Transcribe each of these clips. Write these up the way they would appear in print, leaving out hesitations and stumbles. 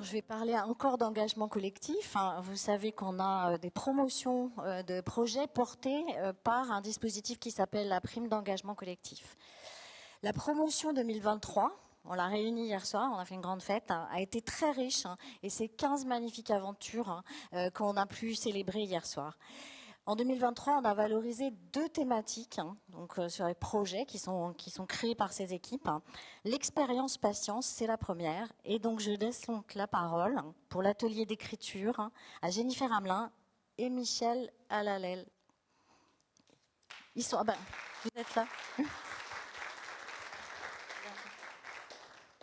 Alors, je vais parler encore d'engagement collectif. Vous savez qu'on a des promotions de projets portés par un dispositif qui s'appelle la prime d'engagement collectif. La promotion 2023, on l'a réunie hier soir, on a fait une grande fête, a été très riche et c'est 15 magnifiques aventures qu'on a pu célébrer hier soir. En 2023, on a valorisé 2 thématiques donc, sur les projets qui sont créés par ces équipes. L'expérience patience, c'est la première. Et donc, je laisse donc la parole pour l'atelier d'écriture à Jennifer Hamelin et Michel Alalel. Ils sont... vous êtes là.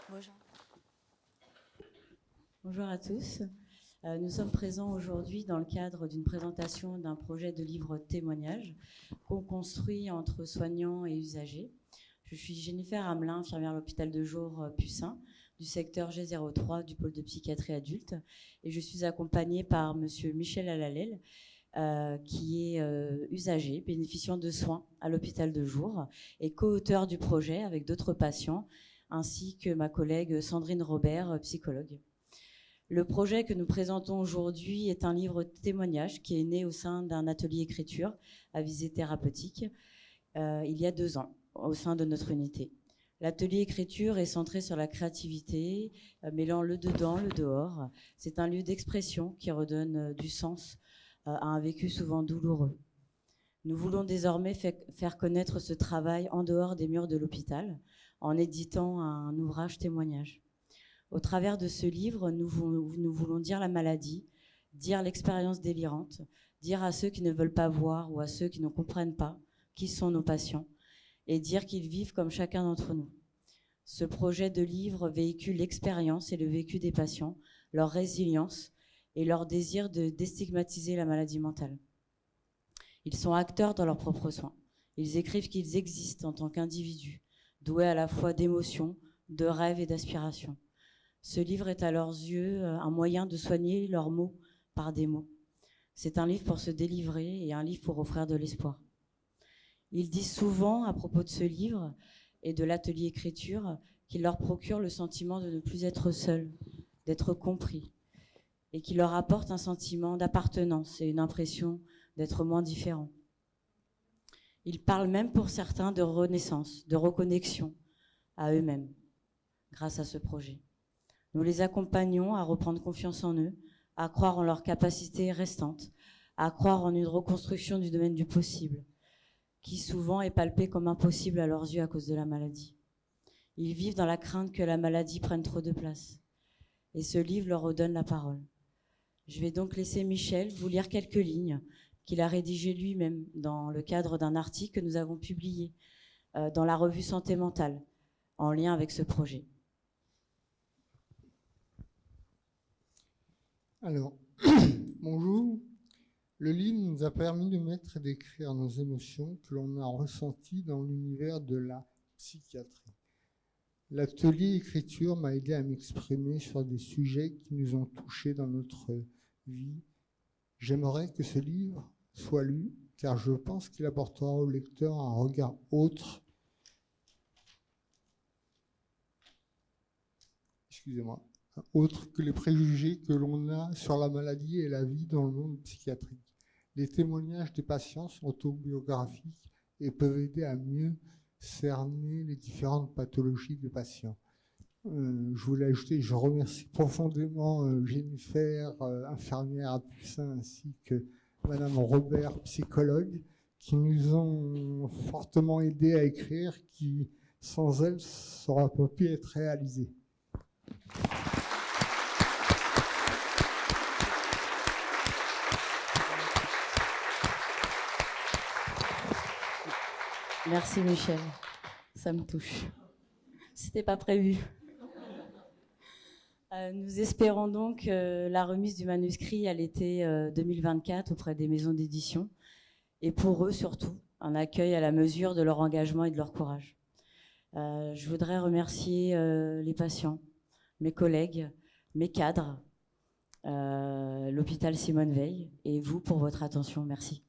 Bonjour. Bonjour à tous. Nous sommes présents aujourd'hui dans le cadre d'une présentation d'un projet de livre témoignage qu'on construit entre soignants et usagers. Je suis Jennifer Hamelin, infirmière à l'hôpital de jour Pucin, du secteur G03 du pôle de psychiatrie adulte, et je suis accompagnée par monsieur Michel Alalel, qui est usager, bénéficiant de soins à l'hôpital de jour, et co-auteur du projet avec d'autres patients, ainsi que ma collègue Sandrine Robert, psychologue. Le projet que nous présentons aujourd'hui est un livre témoignage qui est né au sein d'un atelier écriture à visée thérapeutique il y a 2 ans au sein de notre unité. L'atelier écriture est centré sur la créativité, mêlant le dedans, le dehors. C'est un lieu d'expression qui redonne du sens à un vécu souvent douloureux. Nous voulons désormais faire connaître ce travail en dehors des murs de l'hôpital en éditant un ouvrage témoignage. Au travers de ce livre, nous voulons dire la maladie, dire l'expérience délirante, dire à ceux qui ne veulent pas voir ou à ceux qui ne comprennent pas qui sont nos patients, et dire qu'ils vivent comme chacun d'entre nous. Ce projet de livre véhicule l'expérience et le vécu des patients, leur résilience et leur désir de déstigmatiser la maladie mentale. Ils sont acteurs dans leurs propres soins. Ils écrivent qu'ils existent en tant qu'individus, doués à la fois d'émotions, de rêves et d'aspirations. Ce livre est à leurs yeux un moyen de soigner leurs maux par des mots. C'est un livre pour se délivrer et un livre pour offrir de l'espoir. Ils disent souvent à propos de ce livre et de l'atelier écriture qu'il leur procure le sentiment de ne plus être seuls, d'être compris, et qu'il leur apporte un sentiment d'appartenance et une impression d'être moins différents. Ils parlent même pour certains de renaissance, de reconnexion à eux-mêmes grâce à ce projet. Nous les accompagnons à reprendre confiance en eux, à croire en leurs capacités restantes, à croire en une reconstruction du domaine du possible, qui souvent est palpé comme impossible à leurs yeux à cause de la maladie. Ils vivent dans la crainte que la maladie prenne trop de place. Et ce livre leur redonne la parole. Je vais donc laisser Michel vous lire quelques lignes qu'il a rédigées lui-même dans le cadre d'un article que nous avons publié dans la revue Santé Mentale, en lien avec ce projet. Alors, bonjour. Le livre nous a permis de mettre et d'écrire nos émotions que l'on a ressenties dans l'univers de la psychiatrie. L'atelier écriture m'a aidé à m'exprimer sur des sujets qui nous ont touchés dans notre vie. J'aimerais que ce livre soit lu, car je pense qu'il apportera au lecteur un regard autre. Autre que les préjugés que l'on a sur la maladie et la vie dans le monde psychiatrique. Les témoignages des patients sont autobiographiques et peuvent aider à mieux cerner les différentes pathologies des patients. Je voulais ajouter, je remercie profondément Jennifer, infirmière à Pucin, ainsi que Madame Robert, psychologue, qui nous ont fortement aidés à écrire, qui sans elles, ça n'aurait pas pu être réalisé. Merci Michel, ça me touche. C'était pas prévu. Nous espérons donc la remise du manuscrit à l'été 2024 auprès des maisons d'édition et pour eux surtout un accueil à la mesure de leur engagement et de leur courage. Je voudrais remercier les patients, mes collègues, mes cadres, l'hôpital Simone Veil et vous pour votre attention. Merci.